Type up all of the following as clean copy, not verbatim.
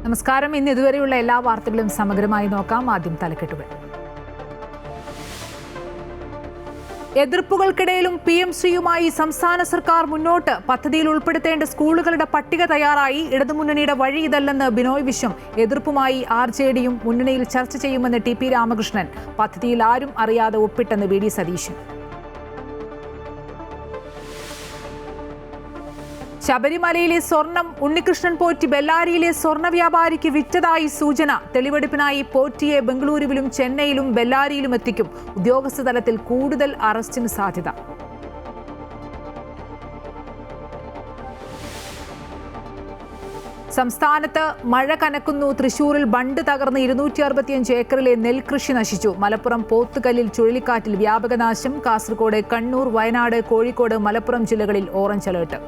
നമസ്കാരം. ഇന്ന് ഇതുവരെയുള്ള എല്ലാ വാർത്തകളും സമഗ്രമായി നോക്കാം. ആദ്യം തലക്കെട്ടുകൾ. എതിർപ്പുകൾക്കിടയിലും PMശ്രീയുമായി സംസ്ഥാന സർക്കാർ മുന്നോട്ട്. പദ്ധതിയിൽ ഉൾപ്പെടുത്തേണ്ട സ്കൂളുകളുടെ പട്ടിക തയ്യാറായി. ഇടതുമുന്നണിയുടെ വഴി ഇതല്ലെന്ന് ബിനോയ് വിശ്വം. എതിർപ്പുമായി RJDയും മുന്നണിയിൽ ചർച്ച ചെയ്യുമെന്ന് TP രാമകൃഷ്ണൻ. പദ്ധതിയിൽ ആരും അറിയാതെ ഒപ്പിട്ടെന്ന് VD സതീശൻ. ശബരിമലയിലെ സ്വർണം ഉണ്ണികൃഷ്ണൻ പോറ്റി ബെല്ലാരിയിലെ സ്വർണ്ണ വ്യാപാരിക്ക് വിറ്റതായി സൂചന. തെളിവെടുപ്പിനായി പോറ്റിയെ ബംഗളൂരുവിലും ചെന്നൈയിലും ബെല്ലാരിയിലും എത്തിക്കും. ഉദ്യോഗസ്ഥ തലത്തിൽ കൂടുതൽ അറസ്റ്റിന് സാധ്യത. സംസ്ഥാനത്ത് മഴ കനക്കുന്നു. തൃശൂരിൽ ബണ്ട് തകർന്ന് 265 ഏക്കറിലെ നെൽകൃഷി നശിച്ചു. മലപ്പുറം പോത്തുകല്ലിൽ ചുഴലിക്കാറ്റിൽ വ്യാപക നാശം. കാസർഗോഡ്, കണ്ണൂർ, വയനാട്, കോഴിക്കോട്, മലപ്പുറം ജില്ലകളിൽ ഓറഞ്ച് അലർട്ട്.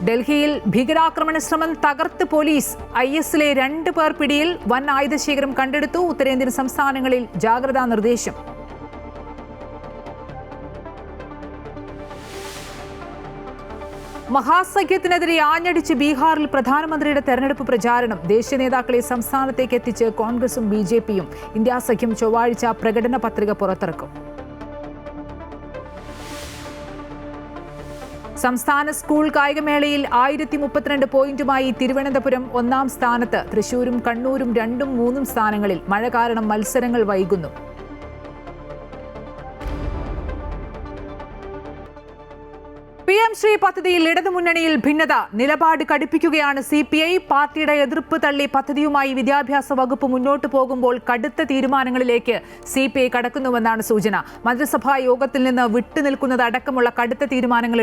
ഡൽഹിയിൽ ഭീകരാക്രമണ ശ്രമം തകർത്ത് പോലീസ്. ISലെ 2 പേർ പിടിയിൽ. വൻ ആയുധശേഖരം കണ്ടെടുത്തു. ഉത്തരേന്ത്യൻ സംസ്ഥാനങ്ങളിൽ ജാഗ്രതാ നിർദ്ദേശം. മഹാസഖ്യത്തിനെതിരെ ആഞ്ഞടിച്ച് ബീഹാറിൽ പ്രധാനമന്ത്രിയുടെ തെരഞ്ഞെടുപ്പ് പ്രചാരണം. ദേശീയ നേതാക്കളെ സംസ്ഥാനത്തേക്ക് എത്തിച്ച് കോൺഗ്രസും BJPയും. ഇന്ത്യാ സഖ്യം ചൊവ്വാഴ്ച പ്രകടന പത്രിക പുറത്തിറക്കും. സംസ്ഥാന സ്കൂൾ കായികമേളയിൽ 1032 പോയിന്റുമായി തിരുവനന്തപുരം 1ാം സ്ഥാനത്ത്. തൃശൂരും കണ്ണൂരും 2ഉം 3ഉം സ്ഥാനങ്ങളിൽ. മഴ കാരണം മത്സരങ്ങൾ വൈകുന്നു. PMശ്രീ പദ്ധതിയിൽ ഇടതുമുന്നണിയിൽ ഭിന്നത. നിലപാട് കടുപ്പിക്കുകയാണ് CPI. പാർട്ടിയുടെ എതിർപ്പ് തള്ളി പദ്ധതിയുമായി വിദ്യാഭ്യാസ വകുപ്പ് മുന്നോട്ട് പോകുമ്പോൾ കടുത്ത തീരുമാനങ്ങളിലേക്ക് CPI കടക്കുന്നുവെന്നാണ് സൂചന. മന്ത്രിസഭാ യോഗത്തിൽ നിന്ന് വിട്ടുനിൽക്കുന്നത് അടക്കമുള്ള കടുത്ത തീരുമാനങ്ങൾ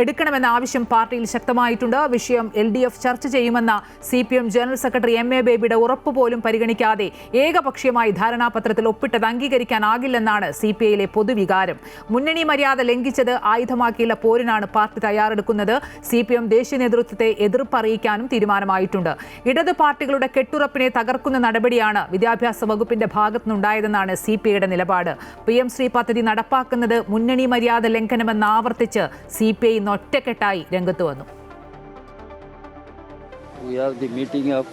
എടുക്കണമെന്ന ആവശ്യം പാർട്ടിയിൽ ശക്തമായിട്ടുണ്ട്. വിഷയം LDF ചർച്ച ചെയ്യുമെന്ന CPM ജനറൽ സെക്രട്ടറി MA ബേബിയുടെ ഉറപ്പ് പോലും പരിഗണിക്കാതെ ഏകപക്ഷീയമായി ധാരണാപത്രത്തിൽ ഒപ്പിട്ടത് അംഗീകരിക്കാനാകില്ലെന്നാണ് CPIയിലെ പൊതുവികാരം. മുന്നണി മര്യാദ ലംഘിച്ചത് ആയുധമാക്കി പോരിനാണ് പാർട്ടി തയ്യാറെടുക്കുന്നത്. CPM ദേശീയ നേതൃത്വത്തെ എതിർപ്പറിയിക്കാനും തീരുമാനമായിട്ടുണ്ട്. ഇടത് പാർട്ടികളുടെ കെട്ടുറപ്പിനെ തകർക്കുന്ന നടപടിയാണ് വിദ്യാഭ്യാസ വകുപ്പിന്റെ ഭാഗത്തുനിന്നുണ്ടായതെന്നാണ് CPIയുടെ നിലപാട്. PMശ്രീ പദ്ധതി നടപ്പാക്കുന്നത് മുന്നണി മര്യാദ ലംഘനമെന്ന് ആവർത്തിച്ച് CPI ഒറ്റക്കെട്ടായി രംഗത്ത് വന്നു. We have the meeting of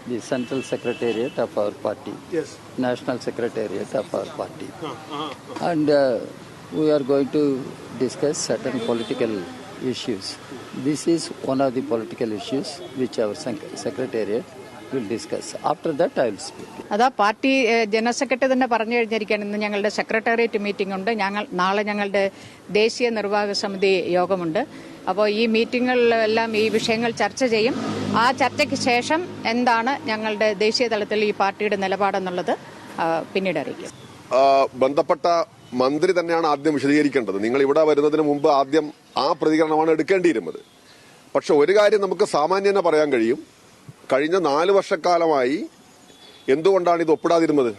the Central Secretariat of our party, yes. National Secretariat of our party, and we are going to discuss certain political issues. This is one of the political issues which our secretariat will discuss. After that I will speak. അതാ party general secretary തന്നെ പറഞ്ഞു കഴിഞ്ഞിരിക്കുകയാണ്. ഇന്ന് ഞങ്ങളുടെ secretariat meeting ഉണ്ട്. നാളെ ഞങ്ങളുടെ ദേശീയ നിർവാഹക സമിതി യോഗമുണ്ട്. അപ്പോൾ ഈ മീറ്റിങ്ങുകളിലെല്ലാം ഈ വിഷയങ്ങൾ ചർച്ച ചെയ്യും. ആ ചർച്ചയ്ക്ക് ശേഷം എന്താണ് ഞങ്ങളുടെ ദേശീയ തലത്തിൽ ഈ പാർട്ടിയുടെ നിലപാടെന്നുള്ളത് പിന്നീട് അറിയിക്കും. ബന്ധപ്പെട്ട മന്ത്രി തന്നെയാണ് ആദ്യം വിശദീകരിക്കേണ്ടത്. നിങ്ങൾ ഇവിടെ വരുന്നതിന് മുമ്പ് ആദ്യം ആ പ്രതികരണമാണ് എടുക്കേണ്ടിയിരുന്നത്. പക്ഷെ ഒരു കാര്യം നമുക്ക് സാമാന്യനെ പറയാൻ കഴിയും. കഴിഞ്ഞ 4 വർഷക്കാലമായി എന്തുകൊണ്ടാണ് ഇത് ഒപ്പിടാതിരുന്നത്?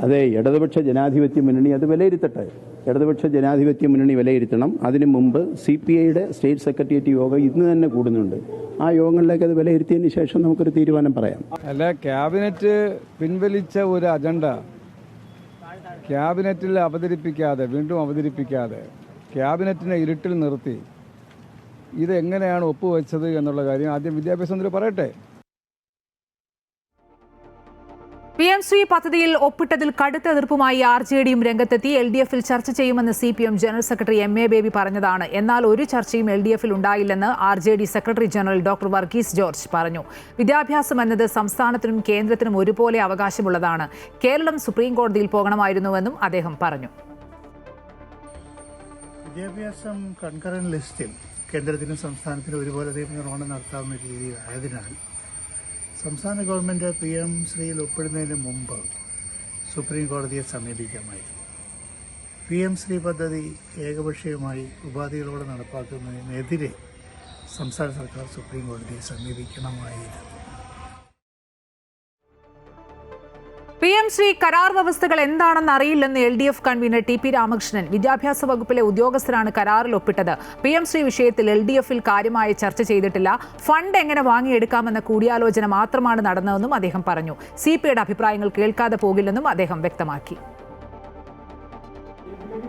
അതെ, ഇടതുപക്ഷ ജനാധിപത്യ മുന്നണി അത് വിലയിരുത്തട്ടെ. ഇടതുപക്ഷ ജനാധിപത്യ മുന്നണി വിലയിരുത്തണം. അതിനു മുമ്പ് CPIയുടെ സ്റ്റേറ്റ് സെക്രട്ടേറിയറ്റ് യോഗം ഇന്ന് തന്നെ കൂടുന്നുണ്ട്. ആ യോഗങ്ങളിലേക്ക് അത് വിലയിരുത്തിയതിന് ശേഷം നമുക്കൊരു തീരുമാനം പറയാം. അല്ല, ക്യാബിനറ്റ് പിൻവലിച്ച ഒരു അജണ്ട ക്യാബിനറ്റിൽ വീണ്ടും അവതരിപ്പിക്കാതെ ക്യാബിനറ്റിനെ ഇരുട്ടിൽ നിർത്തി ഇതെങ്ങനെയാണ് ഒപ്പുവെച്ചത് എന്നുള്ള കാര്യം ആദ്യം വിദ്യാഭ്യാസ മന്ത്രി പറയട്ടെ. PMശ്രീ പദ്ധതിയിൽ ഒപ്പിട്ടതിൽ കടുത്ത എതിർപ്പുമായി RJDയും രംഗത്തെത്തി. LDFൽ ചർച്ച ചെയ്യുമെന്ന് CPM general secretary MA baby പറഞ്ഞതാണ്. എന്നാൽ ഒരു ചർച്ചയും LDFൽ ഉണ്ടായില്ലെന്ന് RJD secretary general doctor Varghese George പറഞ്ഞു. വിദ്യാഭ്യാസം എന്നത് സംസ്ഥാനത്തിനും കേന്ദ്രത്തിനും ഒരുപോലെ അവകാശമുള്ളതാണ്. കേരളം സുപ്രീം കോടതിയിൽ പോകണമായിരുന്നുവെന്നും അദ്ദേഹം പറഞ്ഞു. വിദ്യാഭ്യാസം കൺകറന്റ് ലിസ്റ്റിൽ കേന്ദ്രത്തിനും സംസ്ഥാനത്തിനും ഒരുപോലെ നിർവഹണം നടത്താവുന്ന രീതിയിലായതിനാൽ സംസ്ഥാന ഗവൺമെൻറ് PMശ്രീയിൽ ഒപ്പിടുന്നതിന് മുമ്പ് സുപ്രീം കോടതിയെ സമീപിക്കാമായിരുന്നു. PMശ്രീ പദ്ധതി ഏകപക്ഷീയമായി ഉപാധികളോടെ നടപ്പാക്കുന്നതിനെതിരെ സംസ്ഥാന സർക്കാർ സുപ്രീം കോടതിയെ സമീപിക്കണമായിരുന്നു. PMശ്രീ കരാർ വ്യവസ്ഥകൾ എന്താണെന്ന് അറിയില്ലെന്ന് LDF കൺവീനർ TP രാമകൃഷ്ണൻ. വിദ്യാഭ്യാസ വകുപ്പിലെ ഉദ്യോഗസ്ഥരാണ് കരാറിൽ ഒപ്പിട്ടത്. PMശ്രീ വിഷയത്തിൽ LDFൽ കാര്യമായ ചർച്ച ചെയ്തിട്ടില്ല. ഫണ്ട് എങ്ങനെ വാങ്ങിയെടുക്കാമെന്ന കൂടിയാലോചന മാത്രമാണ് നടന്നതെന്നും അദ്ദേഹം പറഞ്ഞു. CPIയുടെ അഭിപ്രായങ്ങൾ കേൾക്കാതെ പോകില്ലെന്നും അദ്ദേഹം വ്യക്തമാക്കി.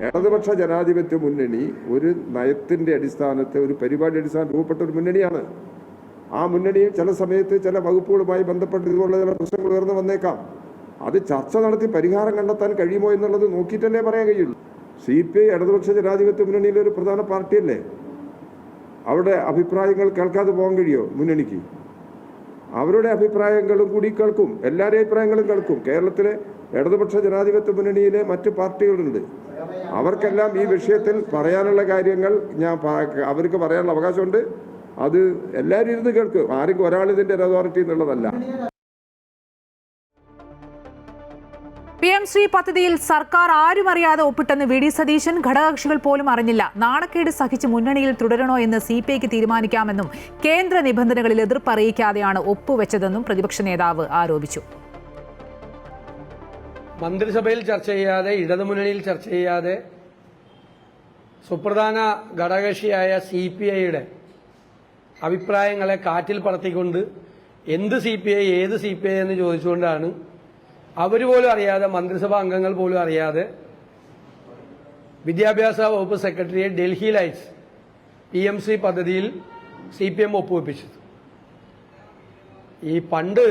ഇടതുപക്ഷ ജനാധിപത്യ മുന്നണി ഒരു നയത്തിൻ്റെ അടിസ്ഥാനത്തിൽ ഒരു പരിപാടി അടിസ്ഥാനം രൂപപ്പെട്ട ഒരു മുന്നണിയാണ്. ആ മുന്നണിയിൽ ചില സമയത്ത് ചില വകുപ്പുകളുമായി ബന്ധപ്പെട്ട് ഇതുപോലുള്ള ചില പ്രശ്നങ്ങൾ ഉയർന്നു വന്നേക്കാം. അത് ചർച്ച നടത്തി പരിഹാരം കണ്ടെത്താൻ കഴിയുമോ എന്നുള്ളത് നോക്കിയിട്ടല്ലേ പറയാൻ കഴിയുള്ളൂ. CPI ഇടതുപക്ഷ ജനാധിപത്യ മുന്നണിയിലെ ഒരു പ്രധാന പാർട്ടിയല്ലേ. അവരുടെ അഭിപ്രായങ്ങൾ കേൾക്കാതെ പോകാൻ കഴിയുമോ മുന്നണിക്ക്? അവരുടെ അഭിപ്രായങ്ങളും കൂടി കേൾക്കും, എല്ലാവരുടെ അഭിപ്രായങ്ങളും കേൾക്കും. കേരളത്തിലെ ഇടതുപക്ഷ ജനാധിപത്യ മുന്നണിയിലെ മറ്റ് പാർട്ടികളുണ്ട്. അവർക്കെല്ലാം ഈ വിഷയത്തിൽ പറയാനുള്ള കാര്യങ്ങൾ അവർക്ക് പറയാനുള്ള അവകാശമുണ്ട്. അത് എല്ലാവരും ഇരുന്ന് കേൾക്കും. ആർക്കും ഒരാളിതിൻ്റെ അതോറിറ്റി എന്നുള്ളതല്ല. PM ശ്രീ പദ്ധതിയിൽ സർക്കാർ ആരും അറിയാതെ ഒപ്പിട്ടെന്ന് VD സതീശൻ. ഘടകകക്ഷികൾ പോലും അറിഞ്ഞില്ല. നാണക്കേട് സഹിച്ച് മുന്നണിയിൽ തുടരണോ എന്ന് CPIക്ക് തീരുമാനിക്കാമെന്നും കേന്ദ്ര നിബന്ധനകളിൽ എതിർപ്പ് അറിയിക്കാതെയാണ് ഒപ്പുവെച്ചതെന്നും പ്രതിപക്ഷ നേതാവ് ആരോപിച്ചു. മന്ത്രിസഭയിൽ ചർച്ച ചെയ്യാതെ, ഇടതുമുന്നണിയിൽ ചർച്ച ചെയ്യാതെ സുപ്രധാന ഘടകകക്ഷിയായ CPIയുടെ അഭിപ്രായങ്ങളെ കാറ്റിൽ പറത്തിക്കൊണ്ട് എന്ത് CPI ഏത് CPI എന്ന് ചോദിച്ചുകൊണ്ടാണ് അവർ പോലും അറിയാതെ, മന്ത്രിസഭാ അംഗങ്ങൾ പോലും അറിയാതെ വിദ്യാഭ്യാസ വകുപ്പ് സെക്രട്ടറിയെ ഡൽഹിയിൽ അയച്ച് PMC പദ്ധതിയിൽ CPM ഒപ്പുവെപ്പിച്ചത്. ഈ പണ്ട്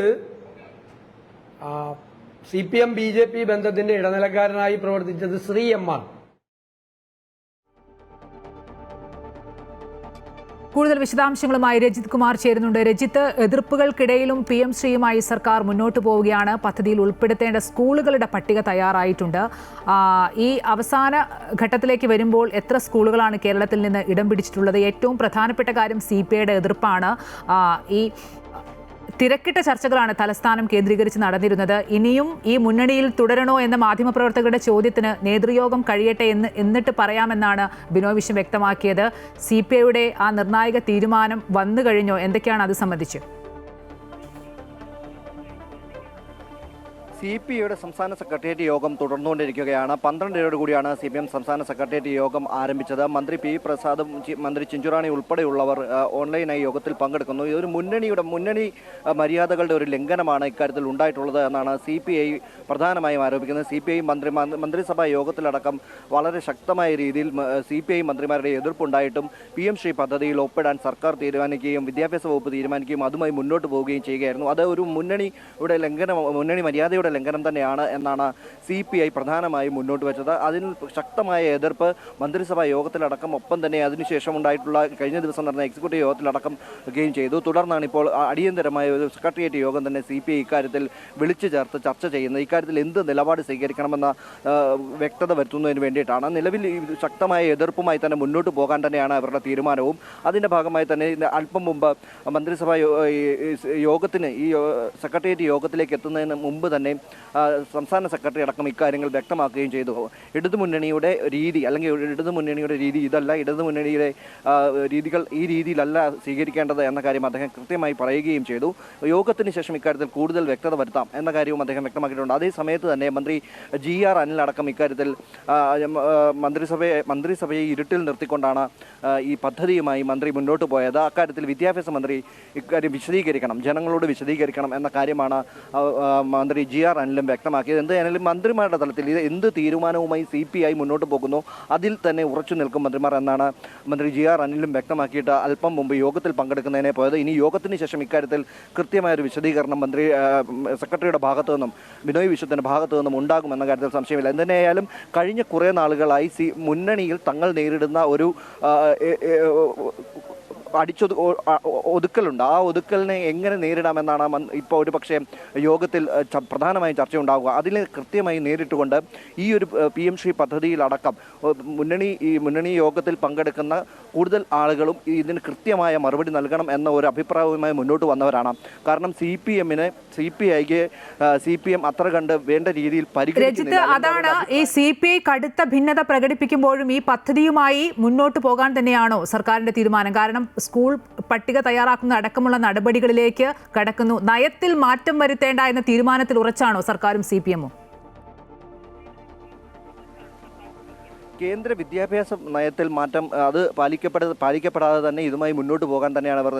CPM BJP ബന്ധത്തിന്റെ ഇടനിലക്കാരനായി പ്രവർത്തിച്ചത് ശ്രീ M ആണ്. കൂടുതൽ വിശദാംശങ്ങളുമായി രജിത് കുമാർ ചേരുന്നുണ്ട്. രജിത്ത്, എതിർപ്പുകൾക്കിടയിലും PM ശ്രീയുമായി സർക്കാർ മുന്നോട്ട് പോവുകയാണ്. പദ്ധതിയിൽ ഉൾപ്പെടുത്തേണ്ട സ്കൂളുകളുടെ പട്ടിക തയ്യാറായിട്ടുണ്ട്. ഈ അവസാന ഘട്ടത്തിലേക്ക് വരുമ്പോൾ എത്ര സ്കൂളുകളാണ് കേരളത്തിൽ നിന്ന് ഇടം പിടിച്ചിട്ടുള്ളത്? ഏറ്റവും പ്രധാനപ്പെട്ട കാര്യം CPIയുടെ എതിർപ്പാണ്. ഈ തിരക്കിട്ട ചർച്ചകളാണ് തലസ്ഥാനം കേന്ദ്രീകരിച്ച് നടന്നിരുന്നത്. ഇനിയും ഈ മുന്നണിയിൽ തുടരണോ എന്ന മാധ്യമപ്രവർത്തകരുടെ ചോദ്യത്തിന് നേതൃയോഗം കഴിയട്ടെ എന്നിട്ട് പറയാമെന്നാണ് ബിനോയ് വിശ്വം വ്യക്തമാക്കിയത്. CPIയുടെ ആ നിർണായക തീരുമാനം വന്നു കഴിഞ്ഞോ? എന്തൊക്കെയാണ് അത് സംബന്ധിച്ച്? CPIയുടെ സംസ്ഥാന സെക്രട്ടേറിയറ്റ് യോഗം തുടർന്നുകൊണ്ടിരിക്കുകയാണ്. 12 കൂടിയാണ് CPM സംസ്ഥാന സെക്രട്ടേറിയറ്റ് യോഗം ആരംഭിച്ചത്. മന്ത്രി P. പ്രസാദും മന്ത്രി ചിഞ്ചുറാണി ഉൾപ്പെടെയുള്ളവർ ഓൺലൈനായി യോഗത്തിൽ പങ്കെടുക്കുന്നു. ഇതൊരു മുന്നണി മര്യാദകളുടെ ഒരു ലംഘനമാണ് ഇക്കാര്യത്തിൽ ഉണ്ടായിട്ടുള്ളത് എന്നാണ് CPI പ്രധാനമായും ആരോപിക്കുന്നത്. CPI മന്ത്രിസഭാ യോഗത്തിലടക്കം വളരെ ശക്തമായ രീതിയിൽ CPI മന്ത്രിമാരുടെ എതിർപ്പുണ്ടായിട്ടും PM ശ്രീ പദ്ധതിയിൽ ഒപ്പിടാൻ സർക്കാർ തീരുമാനിക്കുകയും വിദ്യാഭ്യാസ വകുപ്പ് തീരുമാനിക്കുകയും അതുമായി മുന്നോട്ട് പോവുകയും ചെയ്യുകയായിരുന്നു. അത് ഒരു മുന്നണി മര്യാദയുടെ ലംഘനം തന്നെയാണ് എന്നാണ് CPI പ്രധാനമായും മുന്നോട്ട് വെച്ചത്. അതിന് ശക്തമായ എതിർപ്പ് മന്ത്രിസഭാ യോഗത്തിലടക്കം, ഒപ്പം തന്നെ അതിനുശേഷം ഉണ്ടായിട്ടുള്ള കഴിഞ്ഞ ദിവസം നടന്ന എക്സിക്യൂട്ടീവ് യോഗത്തിലടക്കം ചെയ്തു. തുടർന്നാണ് ഇപ്പോൾ അടിയന്തരമായ ഒരു സെക്രട്ടേറിയറ്റ് യോഗം തന്നെ CPI ഇക്കാര്യത്തിൽ വിളിച്ചു ചേർത്ത് ചർച്ച ചെയ്യുന്നത്. ഇക്കാര്യത്തിൽ എന്ത് നിലപാട് സ്വീകരിക്കണമെന്ന വ്യക്തത വരുത്തുന്നതിന് വേണ്ടിയിട്ടാണ്. നിലവിൽ ശക്തമായ എതിർപ്പുമായി തന്നെ മുന്നോട്ട് പോകാൻ തന്നെയാണ് അവരുടെ തീരുമാനവും. അതിൻ്റെ ഭാഗമായി തന്നെ അല്പം മുമ്പ് മന്ത്രിസഭാ യോഗത്തിന് ഈ സെക്രട്ടേറിയറ്റ് യോഗത്തിലേക്ക് എത്തുന്നതിന് മുമ്പ് തന്നെ സംസ്ഥാന സെക്രട്ടറി അടക്കം ഇക്കാര്യങ്ങൾ വ്യക്തമാക്കുകയും ചെയ്തു. ഇടതുമുന്നണിയുടെ രീതി ഇതല്ല, ഇടതുമുന്നണിയുടെ രീതികൾ ഈ രീതിയിലല്ല സ്വീകരിക്കേണ്ടത് എന്ന കാര്യം അദ്ദേഹം കൃത്യമായി പറയുകയും ചെയ്തു. യോഗത്തിന് ശേഷം ഇക്കാര്യത്തിൽ കൂടുതൽ വ്യക്തത വരുത്താം എന്ന കാര്യവും അദ്ദേഹം വ്യക്തമാക്കിയിട്ടുണ്ട്. അതേ സമയത്ത് തന്നെ മന്ത്രി GR അനിൽ അടക്കം ഇക്കാര്യത്തിൽ മന്ത്രിസഭയെ ഇരുട്ടിൽ നിർത്തിക്കൊണ്ടാണ് ഈ പദ്ധതിയുമായി മന്ത്രി മുന്നോട്ട് പോയത്. അക്കാര്യത്തിൽ വിദ്യാഭ്യാസ മന്ത്രി ഇക്കാര്യം വിശദീകരിക്കണം, ജനങ്ങളോട് വിശദീകരിക്കണം എന്ന കാര്യമാണ് മന്ത്രി GR അനിലും വ്യക്തമാക്കിയത്. എന്തായാലും മന്ത്രിമാരുടെ തലത്തിൽ ഇത് എന്ത് തീരുമാനവുമായി CPI മുന്നോട്ട് പോകുന്നു അതിൽ തന്നെ ഉറച്ചു നിൽക്കും മന്ത്രിമാർ എന്നാണ് മന്ത്രി GR അനിലും വ്യക്തമാക്കിയിട്ട് അല്പം മുമ്പ് യോഗത്തിൽ പങ്കെടുക്കുന്നതിനെ പോയത്. ഇനി യോഗത്തിന് ശേഷം ഇക്കാര്യത്തിൽ കൃത്യമായൊരു വിശദീകരണം സെക്രട്ടറിയുടെ ഭാഗത്തു നിന്നും ബിനോയ് വിശ്വത്തിൻ്റെ ഭാഗത്തു നിന്നും ഉണ്ടാകുമെന്ന കാര്യത്തിൽ സംശയമില്ല. എന്തിനായാലും കഴിഞ്ഞ കുറേ നാളുകളായി മുന്നണിയിൽ തങ്ങൾ നേരിടുന്ന ഒരു ഒതുക്കലുണ്ട്. ആ ഒതുക്കലിനെ എങ്ങനെ നേരിടാമെന്നാണ് ഇപ്പോൾ ഒരു പക്ഷേ യോഗത്തിൽ പ്രധാനമായും ചർച്ചയുണ്ടാവുക. അതിൽ കൃത്യമായി നേരിട്ടുകൊണ്ട് ഈ ഒരു PM ശ്രീ പദ്ധതിയിലടക്കം മുന്നണി യോഗത്തിൽ പങ്കെടുക്കുന്ന കൂടുതൽ ആളുകളും ഇതിന് കൃത്യമായ മറുപടി നൽകണം എന്ന ഒരു അഭിപ്രായവുമായി മുന്നോട്ട് വന്നവരാണ്. കാരണം CPIക്ക് CPM അത്ര കണ്ട് വേണ്ട രീതിയിൽ പരിഗണിച്ചില്ല. അതാണ് ഈ CPI കടുത്ത ഭിന്നത പ്രകടിപ്പിക്കുമ്പോഴും ഈ പദ്ധതിയുമായി മുന്നോട്ട് പോകാൻ തന്നെയാണോ സർക്കാരിന്റെ തീരുമാനം? കാരണം സ്കൂൾ പട്ടിക തയ്യാറാക്കുന്ന അടക്കമുള്ള നടപടികളിലേക്ക് കടക്കുന്നു. നയത്തിൽ മാറ്റം വരുത്തേണ്ട എന്ന തീരുമാനത്തിൽ ഉറച്ചാണോ സർക്കാരും CPM-ഉം? കേന്ദ്ര വിദ്യാഭ്യാസ നയത്തിൽ മാറ്റം അത് പാലിക്കപ്പെടാതെ തന്നെ ഇതുമായി മുന്നോട്ട് പോകാൻ തന്നെയാണ് അവർ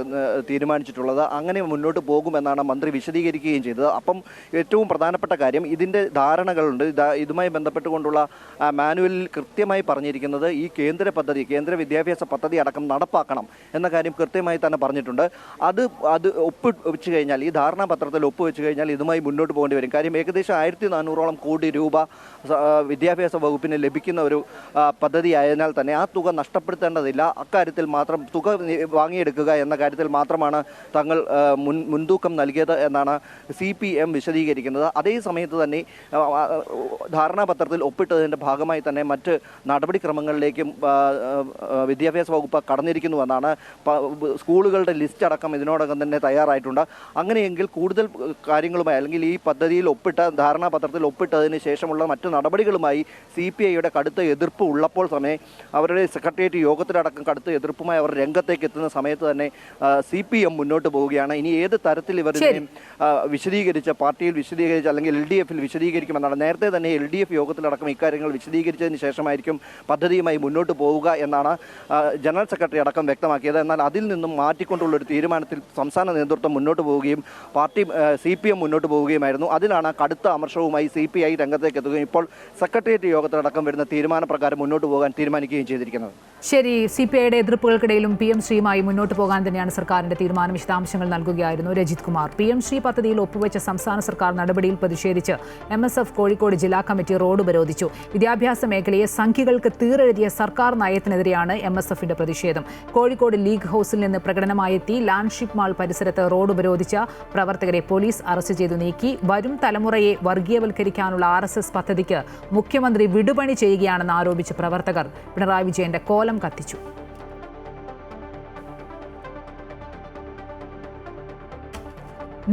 തീരുമാനിച്ചിട്ടുള്ളത്. അങ്ങനെ മുന്നോട്ട് പോകുമെന്നാണ് മന്ത്രി വിശദീകരിക്കുകയും ചെയ്തത്. അപ്പം ഏറ്റവും പ്രധാനപ്പെട്ട കാര്യം ഇതിൻ്റെ ധാരണകളുണ്ട്. ഇതുമായി ബന്ധപ്പെട്ടുകൊണ്ടുള്ള മാനുവലിൽ കൃത്യമായി പറഞ്ഞിരിക്കുന്നത് ഈ കേന്ദ്ര വിദ്യാഭ്യാസ പദ്ധതി അടക്കം നടപ്പാക്കണം എന്ന കാര്യം കൃത്യമായി തന്നെ പറഞ്ഞിട്ടുണ്ട്. അത് ഒപ്പുവെച്ച് കഴിഞ്ഞാൽ, ഈ ധാരണാപത്രത്തിൽ ഒപ്പുവെച്ച് കഴിഞ്ഞാൽ ഇതുമായി മുന്നോട്ട് പോകേണ്ടി വരും. കാര്യം ഏകദേശം 1400 കോടി രൂപ വിദ്യാഭ്യാസ വകുപ്പിന് ലഭിക്കുന്ന ഒരു പദ്ധതി ആയതിനാൽ തന്നെ ആ തുക നഷ്ടപ്പെടുത്തേണ്ടതില്ല. അക്കാര്യത്തിൽ മാത്രം തുക വാങ്ങിയെടുക്കുക എന്ന കാര്യത്തിൽ മാത്രമാണ് തങ്ങൾ മുൻതൂക്കം നൽകിയത് എന്നാണ് CPM വിശദീകരിക്കുന്നത്. അതേ സമയത്ത് തന്നെ ധാരണാപത്രത്തിൽ ഒപ്പിട്ടതിൻ്റെ ഭാഗമായി തന്നെ മറ്റ് നടപടിക്രമങ്ങളിലേക്കും വിദ്യാഭ്യാസ വകുപ്പ് കടന്നിരിക്കുന്നുവെന്നാണ്. സ്കൂളുകളുടെ ലിസ്റ്റ് അടക്കം ഇതിനോടകം തന്നെ തയ്യാറായിട്ടുണ്ട്. അങ്ങനെയെങ്കിൽ കൂടുതൽ കാര്യങ്ങളുമായി അല്ലെങ്കിൽ ഈ പദ്ധതിയിൽ ധാരണാപത്രത്തിൽ ഒപ്പിട്ടതിന് ശേഷമുള്ള മറ്റു നടപടികളുമായി CPIയുടെ കടുത്ത എതിർപ്പ് ഉള്ളപ്പോൾ സമയം അവരുടെ സെക്രട്ടേറിയറ്റ് യോഗത്തിലടക്കം കടുത്ത എതിർപ്പുമായി അവർ രംഗത്തേക്ക് എത്തുന്ന സമയത്ത് തന്നെ CPM മുന്നോട്ട് പോവുകയാണ്. ഇനി ഏത് തരത്തിൽ ഇവർ പാർട്ടിയിൽ വിശദീകരിച്ച് അല്ലെങ്കിൽ LDFൽ വിശദീകരിക്കുമെന്നാണ്. നേരത്തെ തന്നെ LDF യോഗത്തിലടക്കം ഇക്കാര്യങ്ങൾ വിശദീകരിച്ചതിന് ശേഷമായിരിക്കും പദ്ധതിയുമായി മുന്നോട്ട് പോവുക എന്നാണ് ജനറൽ സെക്രട്ടറി അടക്കം വ്യക്തമാക്കിയത്. എന്നാൽ അതിൽ നിന്നും മാറ്റിക്കൊണ്ടുള്ള ഒരു തീരുമാനത്തിൽ സംസ്ഥാന നേതൃത്വം മുന്നോട്ട് പോവുകയും CPM മുന്നോട്ട് പോവുകയുമായിരുന്നു. അതിലാണ് കടുത്ത അമർഷവുമായി CPI രംഗത്തേക്ക് എത്തുകയും ഇപ്പോൾ സെക്രട്ടേറിയറ്റ് യോഗത്തിലടക്കം വരുന്ന തീരുമാനപ്രകാരം മുന്നോട്ട് പോകാൻ തീരുമാനിക്കുകയും ചെയ്തിരിക്കുന്നത്. ശരി, CPIയുടെ എതിർപ്പുകൾക്കിടയിലും PM ശ്രീയുമായി മുന്നോട്ട് പോകാൻ തന്നെയാണ് സർക്കാരിന്റെ തീരുമാനം. വിശദാംശങ്ങൾ നൽകുകയായിരുന്നു രജിത് കുമാർ. PM ശ്രീ പദ്ധതിയിൽ ഒപ്പുവെച്ച സംസ്ഥാന സർക്കാർ നടപടിയിൽ പ്രതിഷേധിച്ച് MSF കോഴിക്കോട് ജില്ലാ കമ്മിറ്റി റോഡ് ഉപരോധിച്ചു. വിദ്യാഭ്യാസ മേഖലയെ സംഖ്യകൾക്ക് തീറെഴുതിയ സർക്കാർ നയത്തിനെതിരെയാണ് MSFന്റെ പ്രതിഷേധം. കോഴിക്കോട് ലീഗ് ഹൌസിൽ നിന്ന് പ്രകടനമായെത്തി ലാൻഡ്ഷിപ്പ് മാൾ പരിസരത്ത് റോഡ് ഉപരോധിച്ച പ്രവർത്തകരെ പോലീസ് അറസ്റ്റ് ചെയ്തു നീക്കി. വരും തലമുറയെ വർഗീയവൽക്കരിക്കാനുള്ള RSS പദ്ധതിക്ക് മുഖ്യമന്ത്രി വിടുപണി ചെയ്യുകയാണെന്ന് ആരോപിച്ച് പ്രവർത്തകർ പിണറായി വിജയന്റെ കോലം കത്തിച്ചു.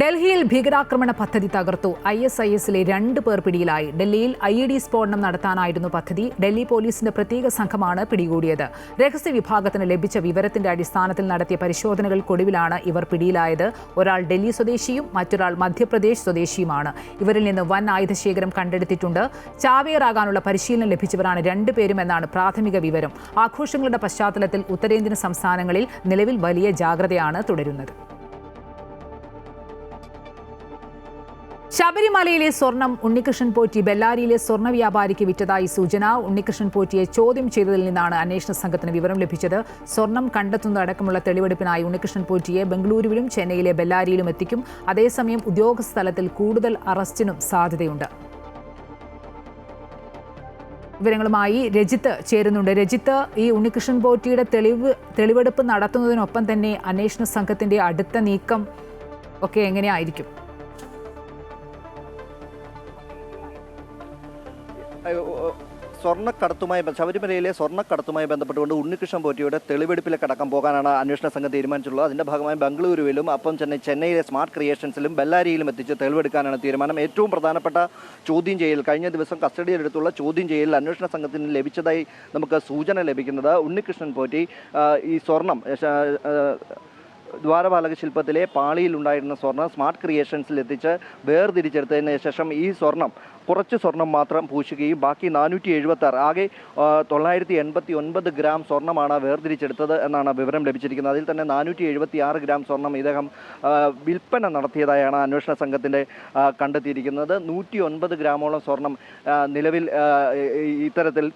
ഡൽഹിയിൽ ഭീകരാക്രമണ പദ്ധതി തകർത്തു. ISISലെ 2 പേർ പിടിയിലായി. ഡൽഹിയിൽ IED സ്ഫോടനം നടത്താനായിരുന്നു പദ്ധതി. ഡൽഹി പോലീസിന്റെ പ്രത്യേക സംഘമാണ് പിടികൂടിയത്. രഹസ്യ വിഭാഗത്തിന് ലഭിച്ച വിവരത്തിന്റെ അടിസ്ഥാനത്തിൽ നടത്തിയ പരിശോധനകൾക്കൊടുവിലാണ് ഇവർ പിടിയിലായത്. ഒരാൾ ഡൽഹി സ്വദേശിയും മറ്റൊരാൾ മധ്യപ്രദേശ് സ്വദേശിയുമാണ്. ഇവരിൽ നിന്ന് വൻ ആയുധശേഖരം കണ്ടെടുത്തിട്ടുണ്ട്. ചാവേറാകാനുള്ള പരിശീലനം ലഭിച്ചവരാണ് 2 പേരും എന്നാണ് പ്രാഥമിക വിവരം. ആഘോഷങ്ങളുടെ പശ്ചാത്തലത്തിൽ ഉത്തരേന്ത്യൻ സംസ്ഥാനങ്ങളിൽ നിലവിൽ വലിയ ജാഗ്രതയാണ് തുടരുന്നത്. ശബരിമലയിലെ സ്വർണം ഉണ്ണികൃഷ്ണൻ പോറ്റി ബെല്ലാരിയിലെ സ്വർണ്ണ വ്യാപാരിക്ക് വിറ്റതായി സൂചന. ഉണ്ണികൃഷ്ണൻ പോറ്റിയെ ചോദ്യം ചെയ്തതിൽ നിന്നാണ് അന്വേഷണ സംഘത്തിന് വിവരം ലഭിച്ചത്. സ്വർണം കണ്ടെത്തുന്നതടക്കമുള്ള തെളിവെടുപ്പിനായി ഉണ്ണികൃഷ്ണൻ പോറ്റിയെ ബംഗളൂരുവിലും ചെന്നൈയിലെ ബെല്ലാരിയിലും എത്തിക്കും. അതേസമയം ഉദ്യോഗസ്ഥ തലത്തിൽ കൂടുതൽ അറസ്റ്റിനും സാധ്യതയുണ്ട്. വിവരങ്ങളുമായി രജിത്ത് ചേരുന്നുണ്ട്. രജിത്ത്, ഈ ഉണ്ണികൃഷ്ണൻ പോറ്റിയുടെ തെളിവെടുപ്പ് നടത്തുന്നതിനൊപ്പം തന്നെ അന്വേഷണ സംഘത്തിന്റെ അടുത്ത നീക്കം ഒക്കെ എങ്ങനെയായിരിക്കും? ശബരിമലയിലെ സ്വർണ്ണക്കടത്തുമായി ബന്ധപ്പെട്ടുകൊണ്ട് ഉണ്ണികൃഷ്ണൻ പോറ്റിയുടെ തെളിവെടുപ്പിലേക്ക് അടക്കം പോകാനാണ് അന്വേഷണ സംഘം തീരുമാനിച്ചിട്ടുള്ളത്. അതിന്റെ ഭാഗമായി ബംഗളൂരുവിലും അപ്പം ചെന്നൈയിലെ സ്മാർട്ട് ക്രിയേഷൻസിലും ബെല്ലാരിയിലും എത്തിച്ച് തെളിവെടുക്കാനാണ് തീരുമാനം. ഏറ്റവും പ്രധാനപ്പെട്ട ചോദ്യം ചെയ്യൽ കഴിഞ്ഞ ദിവസം കസ്റ്റഡിയിലെടുത്തുള്ള ചോദ്യം ചെയ്യലിൽ അന്വേഷണ സംഘത്തിന് ലഭിച്ചതായി നമുക്ക് സൂചന ലഭിക്കുന്നത് ഉണ്ണികൃഷ്ണൻ പോറ്റി ഈ സ്വർണം ദ്വാരപാലക ശില്പത്തിലെ പാളിയിലുണ്ടായിരുന്ന സ്വർണം സ്മാർട്ട് ക്രിയേഷൻസിൽ എത്തിച്ച് വേർതിരിച്ചെടുത്തതിന് ശേഷം ഈ കുറച്ച് സ്വർണം മാത്രം പൂശുകയും ബാക്കി 476 ആകെ 989 ഗ്രാം സ്വർണ്ണമാണ് വേർതിരിച്ചെടുത്തത് എന്നാണ് വിവരം ലഭിച്ചിരിക്കുന്നത്. അതിൽ തന്നെ 476 ഗ്രാം സ്വർണം ഇദ്ദേഹം വിൽപ്പന നടത്തിയതായാണ് അന്വേഷണ സംഘത്തിൻ്റെ കണ്ടെത്തിയിരിക്കുന്നത്. 109 ഗ്രാമോളം സ്വർണം നിലവിൽ ഇത്തരത്തിൽ